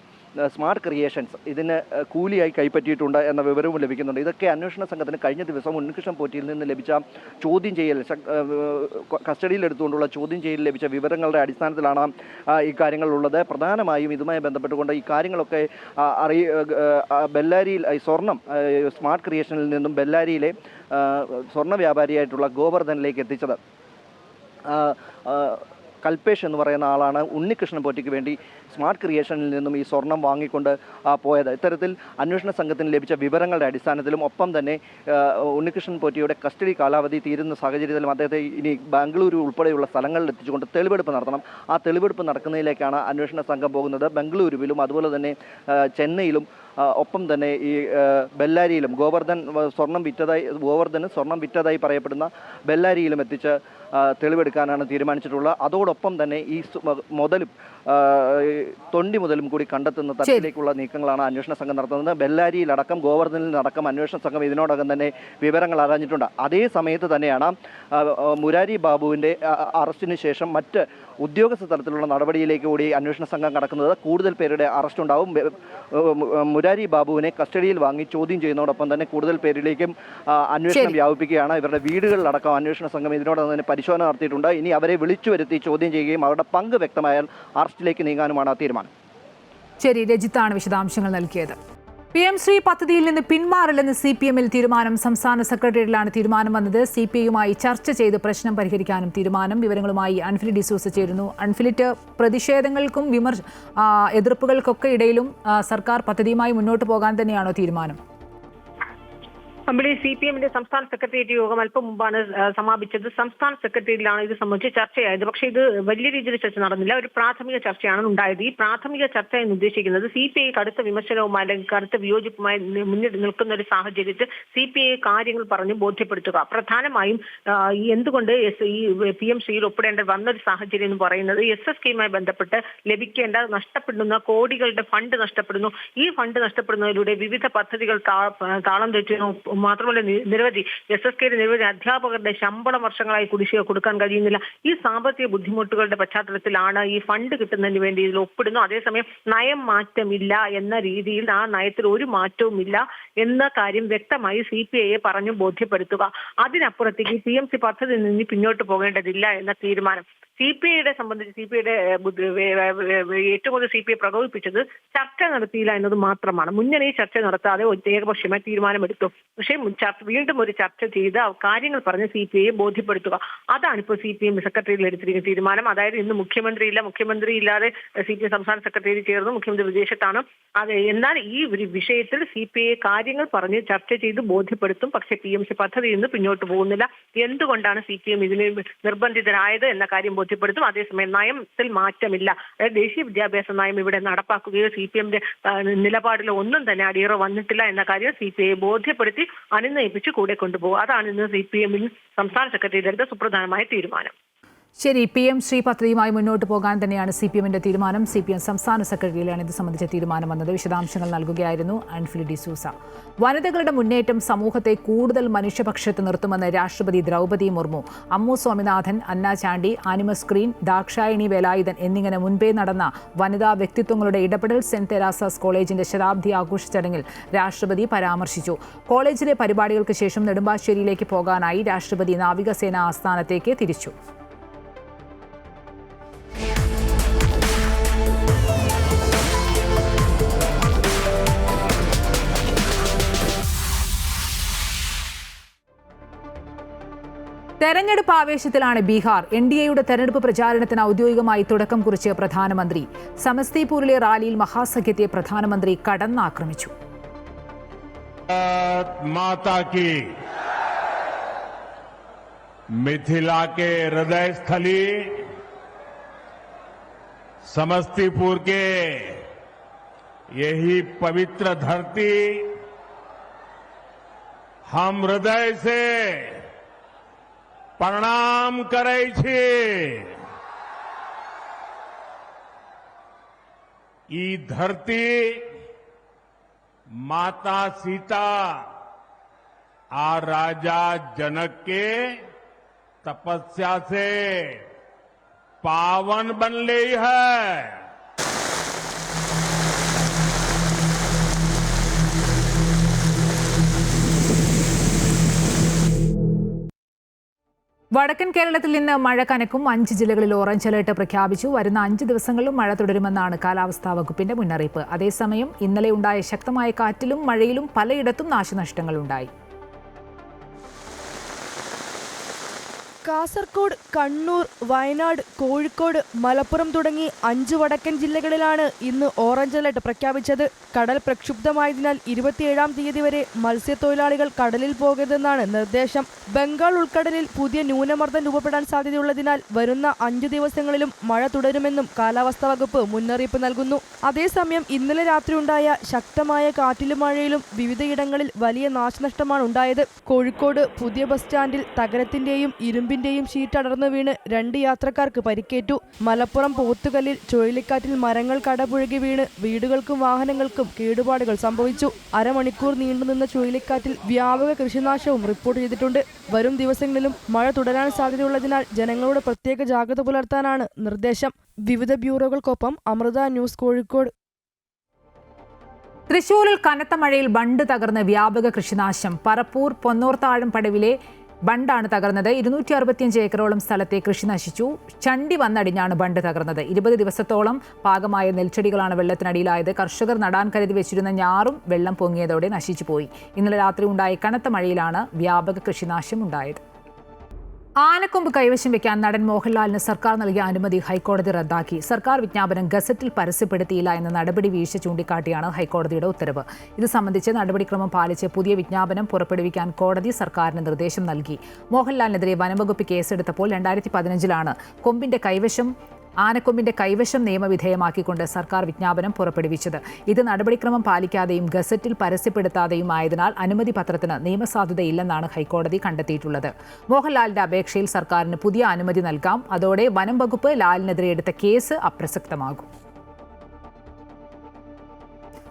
സ്മാർട്ട് ക്രിയേഷൻസ് ഇതിന് കൂലിയായി കൈപ്പറ്റിയിട്ടുണ്ട് എന്ന വിവരവും ലഭിക്കുന്നുണ്ട്. ഇതൊക്കെ അന്വേഷണ സംഘത്തിന് കഴിഞ്ഞ ദിവസം ഉണ്ണികൃഷ്ണൻ പോറ്റിയിൽ നിന്ന് ലഭിച്ച ചോദ്യം ചെയ്യൽ കസ്റ്റഡിയിലെടുത്തുകൊണ്ടുള്ള ചോദ്യം ചെയ്യൽ ലഭിച്ച വിവരങ്ങളുടെ അടിസ്ഥാനത്തിലാണ് ഈ കാര്യങ്ങളുള്ളത്. പ്രധാനമായും ഇതുമായി ബന്ധപ്പെട്ടുകൊണ്ട് ഈ കാര്യങ്ങളൊക്കെ ബെല്ലാരിയിൽ സ്വർണം സ്മാർട്ട് ക്രിയേഷനിൽ നിന്നും ബെല്ലാരിയിലെ സ്വർണ്ണ വ്യാപാരിയായിട്ടുള്ള ഗോവർദ്ധനിലേക്ക് എത്തിച്ചത് കൽപേഷ് എന്ന് പറയുന്ന ആളാണ് ഉണ്ണികൃഷ്ണൻ പോറ്റിക്ക് വേണ്ടി സ്മാർട്ട് ക്രിയേഷനിൽ നിന്നും ഈ സ്വർണം വാങ്ങിക്കൊണ്ട് പോയത്. ഇത്തരത്തിൽ അന്വേഷണ സംഘത്തിന് ലഭിച്ച വിവരങ്ങളുടെ അടിസ്ഥാനത്തിലും ഒപ്പം തന്നെ ഉണ്ണികൃഷ്ണൻ പോറ്റിയുടെ കസ്റ്റഡി കാലാവധി തീരുന്ന സാഹചര്യത്തിലും അദ്ദേഹത്തെ ഇനി ബാംഗ്ലൂരു ഉൾപ്പെടെയുള്ള സ്ഥലങ്ങളിൽ എത്തിച്ചുകൊണ്ട് തെളിവെടുപ്പ് നടത്തണം. ആ തെളിവെടുപ്പ് നടക്കുന്നതിലേക്കാണ് അന്വേഷണ സംഘം പോകുന്നത്. ബംഗളൂരുവിലും അതുപോലെ തന്നെ ചെന്നൈയിലും ഒപ്പം തന്നെ ഈ ബെല്ലാരിയിലും ഗോവർദ്ധന് സ്വർണം വിറ്റതായി പറയപ്പെടുന്ന ബെല്ലാരിയിലും എത്തിച്ച് തെളിവെടുക്കാനാണ് തീരുമാനിച്ചിട്ടുള്ളത്. അതോടൊപ്പം തന്നെ ഈ മുതലും തൊണ്ടി മുതലും കൂടി കണ്ടെത്തുന്ന തരത്തിലേക്കുള്ള നീക്കങ്ങളാണ് അന്വേഷണ സംഘം നടത്തുന്നത്. ബെല്ലാരിയിലടക്കം ഗോവർദ്ധനിലടക്കം അന്വേഷണ സംഘം ഇതിനോടകം തന്നെ വിവരങ്ങൾ അറിഞ്ഞിട്ടുണ്ട്. അതേ സമയത്ത് തന്നെയാണ് മുരാരി ബാബുവിൻ്റെ അറസ്റ്റിന് ശേഷം മറ്റ് ഉദ്യോഗസ്ഥ തലത്തിലുള്ള നടപടിയിലേക്ക് കൂടി അന്വേഷണ സംഘം കടക്കുന്നത്. കൂടുതൽ പേരുടെ അറസ്റ്റ് ഉണ്ടാവും. മുരാരി ബാബുവിനെ കസ്റ്റഡിയിൽ വാങ്ങി ചോദ്യം ചെയ്യുന്നതോടൊപ്പം തന്നെ കൂടുതൽ പേരിലേക്കും അന്വേഷണം വ്യാപിപ്പിക്കുകയാണ്. ഇവരുടെ വീടുകളിലടക്കം അന്വേഷണ സംഘം ഇതിനോടകം തന്നെ പരിശോധന നടത്തിയിട്ടുണ്ട്. ഇനി അവരെ വിളിച്ചു വരുത്തി ചോദ്യം ചെയ്യുകയും അവരുടെ പങ്ക് വ്യക്തമായാൽ അറസ്റ്റിലേക്ക് നീങ്ങാനുമാണ് തീരുമാനം. ശരി, രജിത്താണ് വിശദാംശങ്ങൾ നൽകിയത്. PM ശ്രീ പദ്ധതിയിൽ നിന്ന് പിന്മാറില്ലെന്ന് CPM-ൽ തീരുമാനം. സംസ്ഥാന സെക്രട്ടേറിയറ്റിലാണ് തീരുമാനം വന്നത്. CPI-യുമായി ചർച്ച ചെയ്ത് പ്രശ്നം പരിഹരിക്കാനും തീരുമാനം. വിവരങ്ങളുമായി അൻഫിലിറ്റ് ഡിസൂസ ചേരുന്നു. അൻഫിലിറ്റ്, പ്രതിഷേധങ്ങൾക്കും എതിർപ്പുകൾക്കൊക്കെ ഇടയിലും സർക്കാർ പദ്ധതിയുമായി മുന്നോട്ട് പോകാൻ തന്നെയാണോ തീരുമാനം? അമ്പിളി, CPM-ന്റെ സംസ്ഥാന സെക്രട്ടേറിയറ്റ് യോഗം അല്പം മുമ്പാണ് സമാപിച്ചത്. സംസ്ഥാന സെക്രട്ടേറിയറ്റിലാണ് ഇത് സംബന്ധിച്ച് ചർച്ചയായത്. പക്ഷേ ഇത് വലിയ രീതിയിൽ ചർച്ച നടന്നില്ല. ഒരു പ്രാഥമിക ചർച്ചയാണ് ഉണ്ടായത്. ഈ പ്രാഥമിക ചർച്ച എന്ന് ഉദ്ദേശിക്കുന്നത് CPI കടുത്ത വിമർശനവുമായി അല്ലെങ്കിൽ കടുത്ത വിയോജിപ്പുമായി മുന്നിൽ നിൽക്കുന്ന ഒരു സാഹചര്യത്തിൽ CPI കാര്യങ്ങൾ പറഞ്ഞ് ബോധ്യപ്പെടുത്തുക. പ്രധാനമായും എന്തുകൊണ്ട് ഈ PM ശ്രീയിൽ ഒപ്പിടേണ്ട വന്നൊരു സാഹചര്യം എന്ന് പറയുന്നത് SSKയുമായി ബന്ധപ്പെട്ട് ലഭിക്കേണ്ട നഷ്ടപ്പെടുന്ന കോടികളുടെ ഫണ്ട് നഷ്ടപ്പെടുന്നു. ഈ ഫണ്ട് നഷ്ടപ്പെടുന്നതിലൂടെ വിവിധ പദ്ധതികൾ താളം തെറ്റുന്നു. മാത്രമല്ല നിരവധി SSKയുടെ നിരവധി അധ്യാപകരുടെ ശമ്പളം വർഷങ്ങളായി കുടിശ്ശിക കൊടുക്കാൻ കഴിയുന്നില്ല. ഈ സാമ്പത്തിക ബുദ്ധിമുട്ടുകളുടെ പശ്ചാത്തലത്തിലാണ് ഈ ഫണ്ട് കിട്ടുന്നതിന് വേണ്ടി ഇതിൽ ഒപ്പിടുന്നു. അതേസമയം നയം മാറ്റമില്ല എന്ന രീതിയിൽ ആ നയത്തിൽ ഒരു മാറ്റവുമില്ല എന്ന കാര്യം വ്യക്തമായി CPIയെ പറഞ്ഞു ബോധ്യപ്പെടുത്തുക. അതിനപ്പുറത്തേക്ക് PMC പദ്ധതിയിൽ നിന്ന് പിന്നോട്ട് പോകേണ്ടതില്ല എന്ന തീരുമാനം. CPIയുടെ സംബന്ധിച്ച് CPIയുടെ ഏറ്റവും കൂടുതൽ CPI പ്രകോപിപ്പിച്ചത് ചർച്ച നടത്തിയില്ല എന്നത് മാത്രമാണ്. മുന്നണി ചർച്ച നടത്താതെ ഏകപക്ഷീയമായി തീരുമാനമെടുത്തു. പക്ഷേ വീണ്ടും ഒരു ചർച്ച ചെയ്ത് കാര്യങ്ങൾ പറഞ്ഞ് CPIയെ ബോധ്യപ്പെടുത്തുക. അതാണ് ഇപ്പോൾ CPM സെക്രട്ടറിയിൽ എടുത്തിരിക്കുന്ന തീരുമാനം. അതായത് ഇന്ന് മുഖ്യമന്ത്രിയില്ലാതെ CPI സംസ്ഥാന സെക്രട്ടറി ചേർന്നു. മുഖ്യമന്ത്രി വിദേശത്താണ്. എന്നാൽ ഈ ഒരു വിഷയത്തിൽ CPI കാര്യങ്ങൾ പറഞ്ഞ് ചർച്ച ചെയ്ത് ബോധ്യപ്പെടുത്തും. പക്ഷേ PMC പദ്ധതിയിൽ നിന്ന് പിന്നോട്ട് പോകുന്നില്ല. എന്തുകൊണ്ടാണ് CPM ഇതിന് നിർബന്ധിതരായത് എന്ന കാര്യം ബോധ്യപ്പെടുത്തും. അതേസമയം നയത്തിൽ മാറ്റമില്ല. അതായത് ദേശീയ വിദ്യാഭ്യാസ നയം ഇവിടെ നടപ്പാക്കുകയോ CPM-ന്റെ നിലപാടിൽ ഒന്നും തന്നെ അടിയറ വന്നിട്ടില്ല എന്ന കാര്യം CPIയെ ബോധ്യപ്പെടുത്തി അനുനയിപ്പിച്ച് കൂടെ കൊണ്ടുപോകും. അതാണ് ഇന്ന് CPM-ൽ സംസ്ഥാന സെക്രട്ടറിയുടെ എടുത്ത സുപ്രധാനമായ തീരുമാനം. ശരി, PM ശ്രീ പദ്ധതിയുമായി മുന്നോട്ട് പോകാൻ തന്നെയാണ് CPM-ന്റെ തീരുമാനം. CPM സംസ്ഥാന സെക്രട്ടറിയിലാണ് ഇത് സംബന്ധിച്ച തീരുമാനം വന്നത്. വിശദാംശങ്ങൾ നൽകുകയായിരുന്നു അൻഫിലിറ്റ് ഡിസൂസ. വനിതകളുടെ മുന്നേറ്റം സമൂഹത്തെ കൂടുതൽ മനുഷ്യപക്ഷത്ത് നിർത്തുമെന്ന് രാഷ്ട്രപതി ദ്രൗപദി മുർമു. അമ്മു സ്വാമിനാഥൻ, അന്ന ചാണ്ടി, ആനിമസ് ഗ്രീൻ, ദാക്ഷായണി വേലായുധൻ എന്നിങ്ങനെ മുൻപേ നടന്ന വനിതാ വ്യക്തിത്വങ്ങളുടെ ഇടപെടൽ സെന്റ് തെരേസാസ് കോളേജിന്റെ ശതാബ്ദി ആഘോഷ ചടങ്ങിൽ രാഷ്ട്രപതി പരാമർശിച്ചു. കോളേജിലെ പരിപാടികൾക്ക് ശേഷം നെടുമ്പാശ്ശേരിയിലേക്ക് പോകാനായി രാഷ്ട്രപതി നാവികസേന ആസ്ഥാനത്തേക്ക് തിരിച്ചു. തെരഞ്ഞെടുപ്പ് ആവേശത്തിലാണ് ബീഹാർ. NDAയുടെ തെരഞ്ഞെടുപ്പ് പ്രചാരണത്തിന് ഔദ്യോഗികമായി തുടക്കം കുറിച്ച് പ്രധാനമന്ത്രി. സമസ്തിപൂരിലെ റാലിയിൽ മഹാസഖ്യത്തെ പ്രധാനമന്ത്രി കടന്നാക്രമിച്ചു. माता की मिथिला के हृदय स्थली समस्तीपुर के यही पवित्र धरती हम हृदय से प्रणाम करै छी। ई धरती माता सीता आ राजा जनक के तपस्या से पावन बन ली है। വടക്കൻ കേരളത്തിൽ നിന്ന് മഴ കനക്കും. 5 ജില്ലകളിൽ ഓറഞ്ച് അലർട്ട് പ്രഖ്യാപിച്ചു. വരുന്ന 5 ദിവസങ്ങളിലും മഴ തുടരുമെന്നാണ് കാലാവസ്ഥാ വകുപ്പിന്റെ മുന്നറിയിപ്പ്. അതേസമയം ഇന്നലെ ഉണ്ടായ ശക്തമായ കാറ്റിലും മഴയിലും പലയിടത്തും നാശനഷ്ടങ്ങളുണ്ടായി. കാസർഗോഡ്, കണ്ണൂർ, വയനാട്, കോഴിക്കോട്, മലപ്പുറം തുടങ്ങി 5 വടക്കൻ ജില്ലകളിലാണ് ഇന്ന് ഓറഞ്ച് അലർട്ട് പ്രഖ്യാപിച്ചത്. കടൽ പ്രക്ഷുബ്ധമായതിനാൽ 27-ാം തീയതി വരെ മത്സ്യത്തൊഴിലാളികൾ കടലിൽ പോകരുതെന്നാണ് നിർദ്ദേശം. ബംഗാൾ ഉൾക്കടലിൽ പുതിയ ന്യൂനമർദ്ദം രൂപപ്പെടാൻ സാധ്യതയുള്ളതിനാൽ വരുന്ന 5 ദിവസങ്ങളിലും മഴ തുടരുമെന്നും കാലാവസ്ഥാ വകുപ്പ് മുന്നറിയിപ്പ് നൽകുന്നു. അതേസമയം ഇന്നലെ രാത്രിയുണ്ടായ ശക്തമായ കാറ്റിലും മഴയിലും വിവിധയിടങ്ങളിൽ വലിയ നാശനഷ്ടമാണ് ഉണ്ടായത്. കോഴിക്കോട് പുതിയ ബസ് സ്റ്റാൻഡിൽ തകരത്തിന്റെയും ഇരുമ്പിന്റെയും ഷീറ്റ് അടർന്നു വീണ് 2 യാത്രക്കാർക്ക് പരിക്കേറ്റു. മലപ്പുറം പോത്തുകല്ലിൽ ചുഴലിക്കാറ്റിൽ മരങ്ങൾ കടപുഴകി വീണ് വീടുകൾക്കും വാഹനങ്ങൾക്കും കേടുപാടുകൾ സംഭവിച്ചു. അരമണിക്കൂർ നീണ്ടുനിന്ന ചുഴലിക്കാറ്റിൽ വ്യാപക കൃഷിനാശവും റിപ്പോർട്ട് ചെയ്തിട്ടുണ്ട്. വരും ദിവസങ്ങളിലും മഴ തുടരാൻ സാധ്യതയുള്ളതിനാൽ ജനങ്ങളോട് പ്രത്യേക ജാഗ്രത പുലർത്താനാണ് നിർദ്ദേശം. വിവിധ ബ്യൂറോകൾക്കൊപ്പം അമൃത ന്യൂസ്, കോഴിക്കോട്. തൃശൂരിൽ കനത്ത മഴയിൽ ബണ്ട് തകർന്ന് വ്യാപക കൃഷിനാശം. പറപ്പൂർ പൊന്നോർത്താഴം പടവിലെ ബണ്ടാണ് തകർന്നത്. 265 ഏക്കറോളം സ്ഥലത്തെ കൃഷി നശിച്ചു. ചണ്ടി വന്നടിഞ്ഞാണ് ബണ്ട് തകർന്നത്. 20 ദിവസത്തോളം പാകമായ നെൽച്ചെടികളാണ് വെള്ളത്തിനടിയിലായത്. കർഷകർ നടാൻ കരുതി വെച്ചിരുന്ന ഞാറും വെള്ളം പൊങ്ങിയതോടെ നശിച്ചുപോയി. ഇന്നലെ രാത്രി ഉണ്ടായ കനത്ത മഴയിലാണ് വ്യാപക കൃഷിനാശം ഉണ്ടായത്. ആനക്കൊമ്പ് കൈവശം വെക്കാൻ നടൻ മോഹൻലാലിന് സർക്കാർ നൽകിയ അനുമതി ഹൈക്കോടതി റദ്ദാക്കി. സർക്കാർ വിജ്ഞാപനം ഗസറ്റിൽ പരസ്യപ്പെടുത്തിയില്ല എന്ന നടപടി വീഴ്ച ചൂണ്ടിക്കാട്ടിയാണ് ഹൈക്കോടതിയുടെ ഉത്തരവ്. ഇത് സംബന്ധിച്ച് നടപടിക്രമം പാലിച്ച് പുതിയ വിജ്ഞാപനം പുറപ്പെടുവിക്കാൻ കോടതി സർക്കാരിന് നിർദ്ദേശം നൽകി. മോഹൻലാലിനെതിരെ വനംവകുപ്പ് കേസെടുത്തപ്പോൾ 2015-ലാണ് ആനക്കൊമ്പിന്റെ കൈവശം നിയമവിധേയമാക്കിക്കൊണ്ട് സർക്കാർ വിജ്ഞാപനം പുറപ്പെടുവിച്ചത്. ഇത് നടപടിക്രമം പാലിക്കാതെയും ഗസറ്റിൽ പരസ്യപ്പെടുത്താതെയും ആയതിനാൽ അനുമതി പത്രത്തിന് നിയമസാധുതയില്ലെന്നാണ് ഹൈക്കോടതി കണ്ടെത്തിയിട്ടുള്ളത്. മോഹൻലാലിന്റെ അപേക്ഷയിൽ സർക്കാരിന് പുതിയ അനുമതി നൽകാം. അതോടെ വനം വകുപ്പ് ലാലിനെതിരെ എടുത്ത കേസ് അപ്രസക്തമാകും.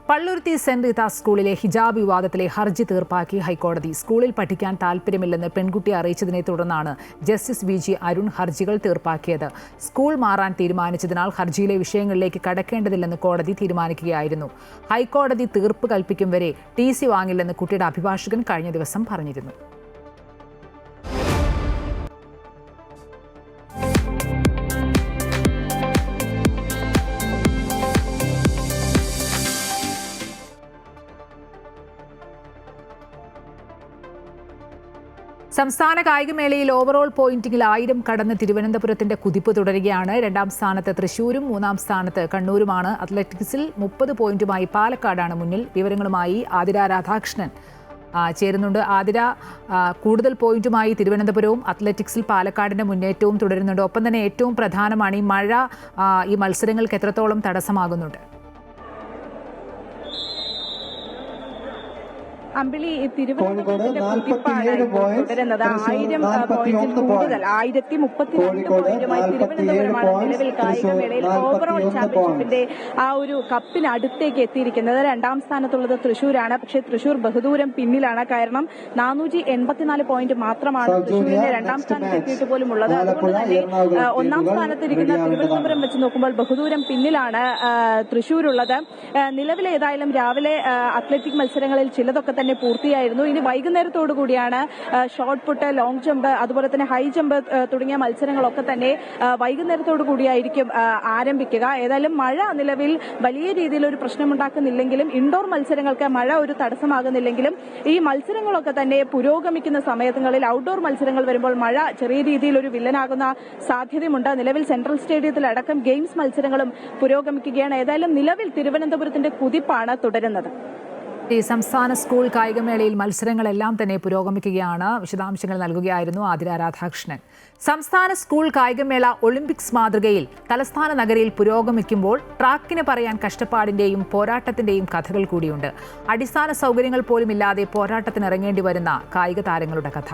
പള്ളുരുത്തി സെന്റ് റീതാസ് സ്കൂളിലെ ഹിജാബ് വിവാദത്തിലെ ഹർജി തീർപ്പാക്കി ഹൈക്കോടതി. സ്കൂളിൽ പഠിക്കാൻ താൽപ്പര്യമില്ലെന്ന് പെൺകുട്ടിയെ അറിയിച്ചതിനെ തുടർന്നാണ് ജസ്റ്റിസ് VG അരുൺ ഹർജികൾ തീർപ്പാക്കിയത്. സ്കൂൾ മാറാൻ തീരുമാനിച്ചതിനാൽ ഹർജിയിലെ വിഷയങ്ങളിലേക്ക് കടക്കേണ്ടതില്ലെന്ന് കോടതി തീരുമാനിക്കുകയായിരുന്നു. ഹൈക്കോടതി തീർപ്പ് കൽപ്പിക്കും വരെ TC വാങ്ങില്ലെന്ന് കുട്ടിയുടെ അഭിഭാഷകൻ കഴിഞ്ഞ ദിവസം പറഞ്ഞിരുന്നു. സംസ്ഥാന കായികമേളയിൽ ഓവറോൾ പോയിന്റിംഗിൽ 1000 കടന്ന് തിരുവനന്തപുരത്തിന്റെ കുതിപ്പ് തുടരുകയാണ്. 2ാം സ്ഥാനത്ത് തൃശൂരും 3ാം സ്ഥാനത്ത് കണ്ണൂരുമാണ്. അത്ലറ്റിക്സിൽ 30 പോയിന്റുമായി പാലക്കാടാണ് മുന്നിൽ. വിവരങ്ങളുമായി ആതിര രാധാകൃഷ്ണൻ ചേരുന്നുണ്ട്. ആതിര, കൂടുതൽ പോയിന്റുമായി തിരുവനന്തപുരവും അത്ലറ്റിക്സിൽ പാലക്കാടിന്റെ മുന്നേറ്റവും തുടരുന്നുണ്ട്. ഒപ്പം തന്നെ ഏറ്റവും പ്രധാനമാണ് ഈ മഴ ഈ മത്സരങ്ങൾക്ക് എത്രത്തോളം തടസ്സമാകുന്നുണ്ട്? അമ്പിളി, തിരുവനന്തപുരത്തിന്റെ കുതിപ്പാണ് തുടരുന്നത്. 1000 പോയിന്റിൽ കൂടുതൽ 1032 പോയിന്റുമായി തിരുവനന്തപുരമാണ് നിലവിൽ കായികമേളയിൽ ഓവറോൾ ചാമ്പ്യൻഷിപ്പിന്റെ ആ ഒരു കപ്പിന് അടുത്തേക്ക് എത്തിയിരിക്കുന്നത്. 2ാം സ്ഥാനത്തുള്ളത് തൃശൂരാണ്. പക്ഷേ തൃശൂർ ബഹുദൂരം പിന്നിലാണ്. കാരണം 484 പോയിന്റ് മാത്രമാണ് തൃശൂരിന്റെ 2ാം സ്ഥാനത്ത് എത്തിയിട്ട് പോലും ഉള്ളത്. അതുകൊണ്ട് തന്നെ 1ാം സ്ഥാനത്തിരിക്കുന്ന തിരുവനന്തപുരം വെച്ച് നോക്കുമ്പോൾ ബഹുദൂരം പിന്നിലാണ് തൃശൂരുള്ളത്. നിലവിൽ ഏതായാലും രാവിലെ അത്ലറ്റിക് മത്സരങ്ങളിൽ ചിലതൊക്കെ തന്നെ പൂർത്തിയായിരുന്നു. ഇനി വൈകുന്നേരത്തോടു കൂടിയാണ് ഷോട്ട് പുട്ട്, ലോങ് ജമ്പ്, അതുപോലെ തന്നെ ഹൈ ജമ്പ് തുടങ്ങിയ മത്സരങ്ങളൊക്കെ തന്നെ വൈകുന്നേരത്തോടു കൂടിയായിരിക്കും ആരംഭിക്കുക. ഏതായാലും മഴ നിലവിൽ വലിയ രീതിയിൽ ഒരു പ്രശ്നമുണ്ടാക്കുന്നില്ലെങ്കിലും, ഇൻഡോർ മത്സരങ്ങൾക്ക് മഴ ഒരു തടസ്സമാകുന്നില്ലെങ്കിലും, ഈ മത്സരങ്ങളൊക്കെ തന്നെ പുരോഗമിക്കുന്ന സമയങ്ങളിൽ ഔട്ട്ഡോർ മത്സരങ്ങൾ വരുമ്പോൾ മഴ ചെറിയ രീതിയിൽ ഒരു വില്ലനാകുന്ന സാധ്യതയുമുണ്ട്. നിലവിൽ സെൻട്രൽ സ്റ്റേഡിയത്തിലടക്കം ഗെയിംസ് മത്സരങ്ങളും പുരോഗമിക്കുകയാണ്. ഏതായാലും നിലവിൽ തിരുവനന്തപുരത്തിന്റെ കുതിപ്പാണ് തുടരുന്നത്. സംസ്ഥാന സ്കൂൾ കായികമേളയിൽ മത്സരങ്ങളെല്ലാം തന്നെ പുരോഗമിക്കുകയാണ്. വിശദാംശങ്ങൾ നൽകുകയായിരുന്നു ആതിര രാധാകൃഷ്ണൻ. സംസ്ഥാന സ്കൂൾ കായികമേള ഒളിമ്പിക്സ് മാതൃകയിൽ തലസ്ഥാന നഗരിയിൽ പുരോഗമിക്കുമ്പോൾ ട്രാക്കിന് പറയാൻ കഷ്ടപ്പാടിന്റെയും പോരാട്ടത്തിന്റെയും കഥകൾ കൂടിയുണ്ട്. അടിസ്ഥാന സൗകര്യങ്ങൾ പോലും ഇല്ലാതെ പോരാട്ടത്തിനിറങ്ങേണ്ടി വരുന്ന കായിക താരങ്ങളുടെ കഥ.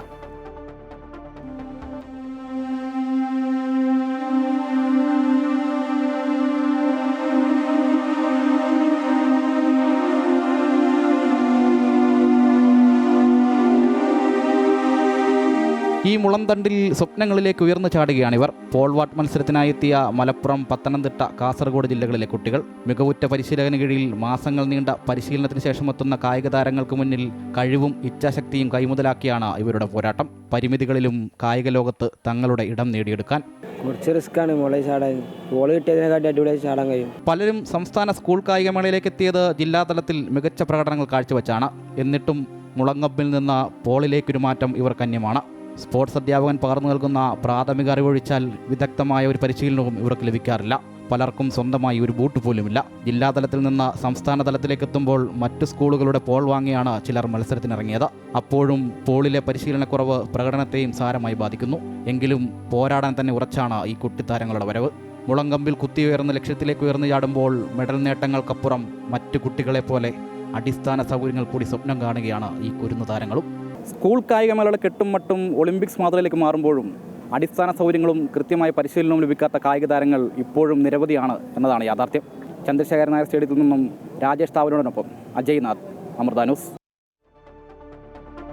ഈ മുളന്തണ്ടിൽ സ്വപ്നങ്ങളിലേക്ക് ഉയർന്നു ചാടുകയാണിവർ. പോൾവാട്ട് മത്സരത്തിനായെത്തിയ മലപ്പുറം, പത്തനംതിട്ട, കാസർഗോഡ് ജില്ലകളിലെ കുട്ടികൾ. മികവുറ്റ പരിശീലകന് കീഴിൽ മാസങ്ങൾ നീണ്ട പരിശീലനത്തിന് ശേഷമെത്തുന്ന കായിക താരങ്ങൾക്ക് മുന്നിൽ കഴിവും ഇച്ഛാശക്തിയും കൈമുതലാക്കിയാണ് ഇവരുടെ പോരാട്ടം. പരിമിതികളിലും കായിക ലോകത്ത് തങ്ങളുടെ ഇടം നേടിയെടുക്കാൻ കുറച്ച് റിസ്ക്കാണ് മോളെ ചാടാൻ. ബോൾ കിട്ടിയതിനെക്കാട്ടി അടിപൊളിയായി ചാടാൻ കഴിയും. പലരും സംസ്ഥാന സ്കൂൾ കായികമേളയിലേക്ക് എത്തിയത് ജില്ലാതലത്തിൽ മികച്ച പ്രകടനങ്ങൾ കാഴ്ചവെച്ചാണ്. എന്നിട്ടും മുളങ്ങമ്പിൽ നിന്ന് പോളിലേക്കൊരു മാറ്റം ഇവർ കന്യമാണ്. സ്പോർട്സ് അധ്യാപകൻ പകർന്നു നൽകുന്ന പ്രാഥമിക അറിവൊഴിച്ചാൽ വിദഗ്ധമായ ഒരു പരിശീലനവും ഇവർക്ക് ലഭിക്കാറില്ല. പലർക്കും സ്വന്തമായി ഒരു ബൂട്ട് പോലുമില്ല. ജില്ലാതലത്തിൽ നിന്ന് സംസ്ഥാന തലത്തിലേക്കെത്തുമ്പോൾ മറ്റു സ്കൂളുകളുടെ പോൾ വാങ്ങിയാണ് ചിലർ മത്സരത്തിനിറങ്ങിയത്. അപ്പോഴും പോളിലെ പരിശീലനക്കുറവ് പ്രകടനത്തെയും സാരമായി ബാധിക്കുന്നു. എങ്കിലും പോരാടാൻ തന്നെ ഉറച്ചാണ് ഈ കുട്ടിത്താരങ്ങളുടെ വരവ്. മുളങ്കമ്പിൽ കുത്തിയുയർന്ന ലക്ഷ്യത്തിലേക്ക് ഉയർന്നു ചാടുമ്പോൾ മെഡൽ നേട്ടങ്ങൾക്കപ്പുറം മറ്റു കുട്ടികളെപ്പോലെ അടിസ്ഥാന സൗകര്യങ്ങൾ കൂടി സ്വപ്നം കാണുകയാണ് ഈ കുരുന്നു താരങ്ങളും. സ്കൂൾ കായികമേളയുടെ കെട്ടും മട്ടും ഒളിമ്പിക്സ് മാതൃകയിലേക്ക് മാറുമ്പോഴും അടിസ്ഥാന സൗകര്യങ്ങളും കൃത്യമായ പരിശീലനവും ലഭിക്കാത്ത കായിക താരങ്ങൾ ഇപ്പോഴും നിരവധിയാണ് എന്നതാണ് യാഥാർത്ഥ്യം. ചന്ദ്രശേഖരൻ നായർ സ്റ്റേഡിയത്തിൽ നിന്നും രാജേഷ് താവലിനോടൊപ്പം അജയ് നാഥ്, അമൃത ന്യൂസ്.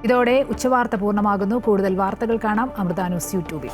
ഇതോടെ ഉച്ചവാർത്ത പൂർണ്ണമാകുന്നു. കൂടുതൽ വാർത്തകൾ കാണാം അമൃത ന്യൂസ് യൂട്യൂബിൽ.